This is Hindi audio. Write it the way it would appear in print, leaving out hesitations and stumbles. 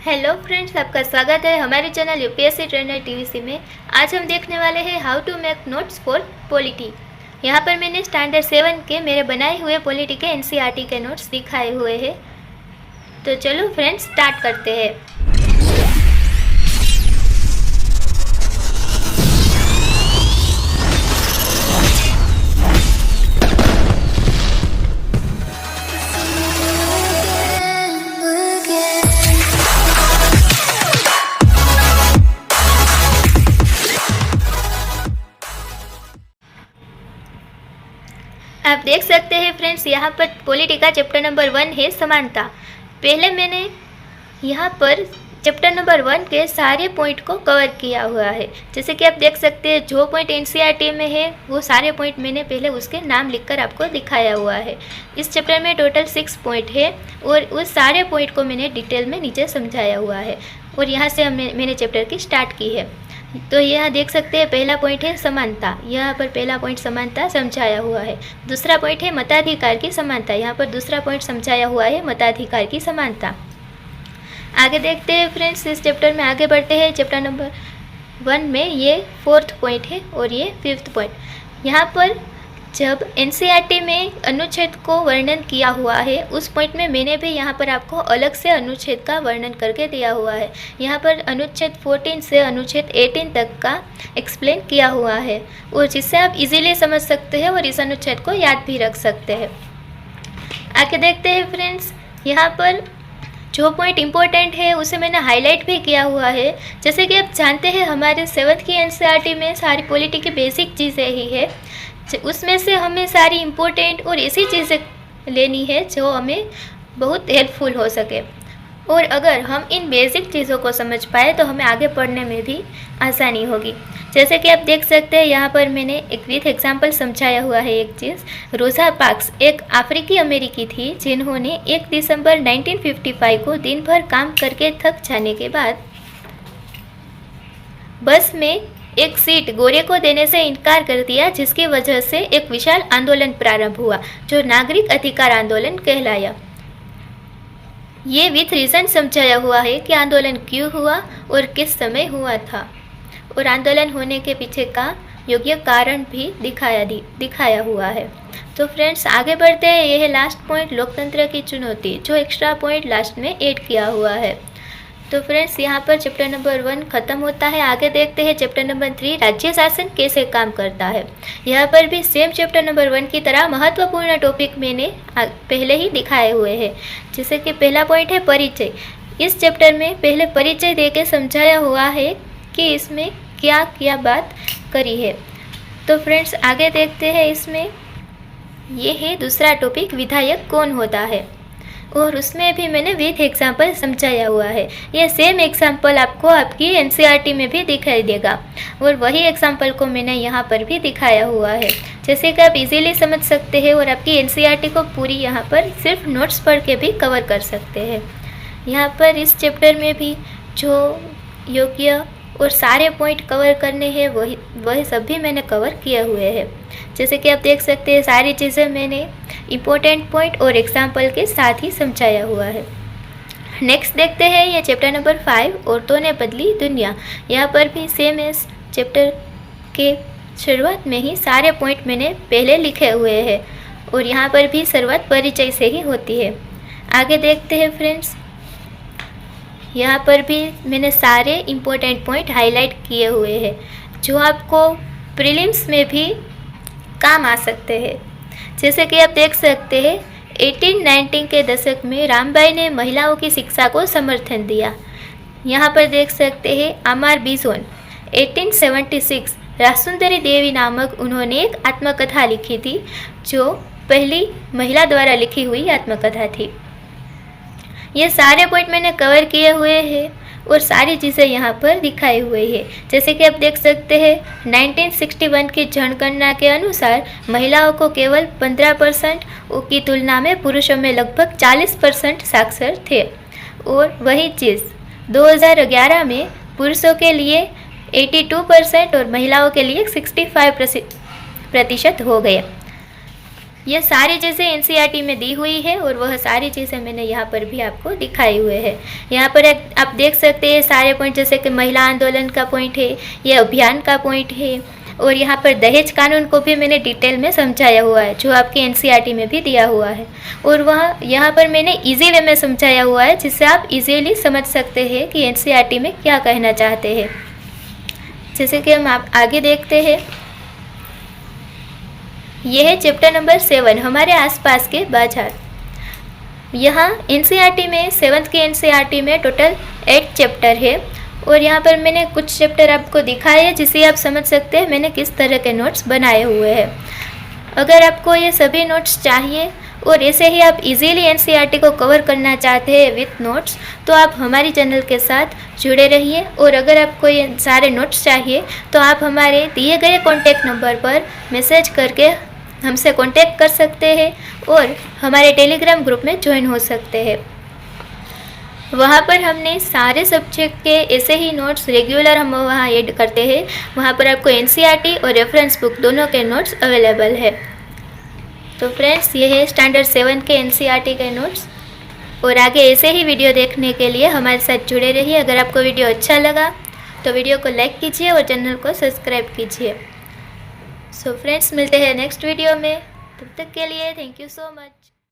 हेलो फ्रेंड्स, आपका स्वागत है हमारे चैनल यूपीएससी ट्रेनर टीवीसी में। आज हम देखने वाले हैं how to make notes for polity. यहाँ पर मैंने स्टैंडर्ड 7 के मेरे बनाए हुए पॉलिटी के एनसीईआरटी के नोट्स दिखाए हुए हैं। तो चलो फ्रेंड्स स्टार्ट करते हैं। आप देख सकते हैं फ्रेंड्स, यहाँ पर पॉलिटी का चैप्टर नंबर 1 है समानता। पहले मैंने यहाँ पर चैप्टर नंबर 1 के सारे पॉइंट को कवर किया हुआ है। जैसे कि आप देख सकते हैं, जो पॉइंट एनसीईआरटी में है वो सारे पॉइंट मैंने पहले उसके नाम लिखकर आपको दिखाया हुआ है। इस चैप्टर में टोटल 6 पॉइंट है और उस सारे पॉइंट को मैंने डिटेल में नीचे समझाया हुआ है और यहाँ से मैंने चैप्टर की स्टार्ट की है। तो यहाँ देख सकते हैं, पहला पॉइंट है समानता। यहाँ पर पहला पॉइंट समानता समझाया हुआ है। दूसरा पॉइंट है मताधिकार की समानता। यहाँ पर दूसरा पॉइंट समझाया हुआ है मताधिकार की समानता। आगे देखते हैं फ्रेंड्स, इस चैप्टर में आगे बढ़ते हैं। चैप्टर नंबर 1 में ये 4th पॉइंट है और ये 5th पॉइंट। यहाँ पर जब एनसीईआरटी में अनुच्छेद को वर्णन किया हुआ है, उस पॉइंट में मैंने भी यहाँ पर आपको अलग से अनुच्छेद का वर्णन करके दिया हुआ है। यहाँ पर अनुच्छेद 14 से अनुच्छेद 18 तक का एक्सप्लेन किया हुआ है और जिससे आप इजीली समझ सकते हैं और इस अनुच्छेद को याद भी रख सकते हैं। आगे देखते हैं फ्रेंड्स, यहाँ पर जो पॉइंट इम्पोर्टेंट है उसे मैंने हाईलाइट भी किया हुआ है। जैसे कि आप जानते हैं, हमारे 7th की एनसीईआरटी में सारी पॉलिटी की बेसिक चीज़ें ही है। उसमें से हमें सारी इम्पोर्टेंट और ऐसी चीज़ें लेनी है जो हमें बहुत हेल्पफुल हो सके, और अगर हम इन बेसिक चीज़ों को समझ पाए तो हमें आगे पढ़ने में भी आसानी होगी। जैसे कि आप देख सकते हैं, यहाँ पर मैंने एक विथ एग्जाम्पल समझाया हुआ है एक चीज़। रोज़ा पार्क्स एक अफ्रीकी अमेरिकी थी जिन्होंने 1 दिसंबर 1955 को दिन भर काम करके थक जाने के बाद बस में एक सीट गोरे को देने से इनकार कर दिया, जिसकी वजह से एक विशाल आंदोलन प्रारंभ हुआ जो नागरिक अधिकार आंदोलन कहलाया। ये विथ रीज़न समझाया हुआ है कि आंदोलन क्यों हुआ और किस समय हुआ था, और आंदोलन होने के पीछे का योग्य कारण भी दिखाया हुआ है। तो फ्रेंड्स आगे बढ़ते हैं। यह है लास्ट पॉइंट, लोकतंत्र की चुनौती, जो एक्स्ट्रा पॉइंट लास्ट में ऐड किया हुआ है। तो फ्रेंड्स यहाँ पर चैप्टर नंबर 1 ख़त्म होता है। आगे देखते हैं चैप्टर नंबर 3, राज्य शासन कैसे काम करता है। यहाँ पर भी सेम चैप्टर नंबर 1 की तरह महत्वपूर्ण टॉपिक मैंने पहले ही दिखाए हुए हैं। जैसे कि पहला पॉइंट है परिचय। इस चैप्टर में पहले परिचय देके समझाया हुआ है कि इसमें क्या क्या बात करी है। तो फ्रेंड्स आगे देखते हैं, इसमें ये है दूसरा टॉपिक, विधायक कौन होता है, और उसमें भी मैंने विथ एग्जाम्पल समझाया हुआ है। ये सेम एग्जाम्पल आपको आपकी एनसीईआरटी में भी दिखाई देगा और वही एग्जाम्पल को मैंने यहाँ पर भी दिखाया हुआ है, जैसे कि आप इजीली समझ सकते हैं और आपकी एनसीईआरटी को पूरी यहाँ पर सिर्फ नोट्स पढ़ के भी कवर कर सकते हैं। यहाँ पर इस चैप्टर में भी जो योग्य और सारे पॉइंट कवर करने हैं वही सभी मैंने कवर किए हुए हैं। जैसे कि आप देख सकते हैं, सारी चीज़ें मैंने इम्पोर्टेंट पॉइंट और एग्जाम्पल के साथ ही समझाया हुआ है। नेक्स्ट देखते हैं, ये चैप्टर नंबर 5, औरतों ने बदली दुनिया। यहाँ पर भी सेम इस चैप्टर के शुरुआत में ही सारे पॉइंट मैंने पहले लिखे हुए हैं और यहाँ पर भी शुरुआत परिचय से ही होती है। आगे देखते हैं फ्रेंड्स, यहाँ पर भी मैंने सारे इम्पोर्टेंट पॉइंट हाईलाइट किए हुए हैं जो आपको प्रीलिम्स में भी काम आ सकते हैं। जैसे कि आप देख सकते हैं, 1890 के दशक में रामबाई ने महिलाओं की शिक्षा को समर्थन दिया। यहाँ पर देख सकते हैं, अमार बिजोन 1876 रासुंदरी देवी नामक उन्होंने एक आत्मकथा लिखी थी जो पहली महिला द्वारा लिखी हुई आत्मकथा थी। ये सारे पॉइंट मैंने कवर किए हुए हैं और सारी चीज़ें यहाँ पर दिखाई हुई है। जैसे कि आप देख सकते हैं, 1961 की जनगणना के अनुसार महिलाओं को केवल 15% की तुलना में पुरुषों में लगभग 40% साक्षर थे, और वही चीज़ 2011 में पुरुषों के लिए 82% और महिलाओं के लिए 65% हो गया। यह सारी चीज़ें एनसीईआरटी में दी हुई है और वह सारी चीज़ें मैंने यहाँ पर भी आपको दिखाए हुए हैं। यहाँ पर आप देख सकते हैं सारे पॉइंट, जैसे कि महिला आंदोलन का पॉइंट है, यह अभियान का पॉइंट है, और यहाँ पर दहेज कानून को भी मैंने डिटेल में समझाया हुआ है, जो आपके एनसीईआरटी में भी दिया हुआ है। और वह यहाँ पर मैंने इजी वे में समझाया हुआ है, जिससे आप इजीली समझ सकते हैं कि एनसीईआरटी में क्या कहना चाहते हैं। जैसे कि हम आप आगे देखते हैं, यह है चैप्टर नंबर 7, हमारे आसपास के बाजार। यहाँ एनसीईआरटी में 7th के एनसीईआरटी में टोटल 8 चैप्टर है, और यहाँ पर मैंने कुछ चैप्टर आपको दिखाए हैं, जिससे आप समझ सकते हैं मैंने किस तरह के नोट्स बनाए हुए हैं। अगर आपको ये सभी नोट्स चाहिए और ऐसे ही आप इजीली एनसीईआरटी को कवर करना चाहते हैं विथ नोट्स, तो आप हमारी चैनल के साथ जुड़े रहिए। और अगर आपको ये सारे नोट्स चाहिए तो आप हमारे दिए गए कॉन्टैक्ट नंबर पर मैसेज करके हमसे कांटेक्ट कर सकते हैं और हमारे टेलीग्राम ग्रुप में ज्वाइन हो सकते हैं। वहाँ पर हमने सारे सब्जेक्ट के ऐसे ही नोट्स रेगुलर हम वहाँ ऐड करते हैं। वहाँ पर आपको एनसीईआरटी और रेफरेंस बुक दोनों के नोट्स अवेलेबल है। तो फ्रेंड्स, ये है स्टैंडर्ड 7 के एनसीईआरटी के नोट्स, और आगे ऐसे ही वीडियो देखने के लिए हमारे साथ जुड़े रहिए। अगर आपको वीडियो अच्छा लगा तो वीडियो को लाइक कीजिए और चैनल को सब्सक्राइब कीजिए। सो फ्रेंड्स, मिलते हैं नेक्स्ट वीडियो में। तब तक के लिए थैंक यू सो मच।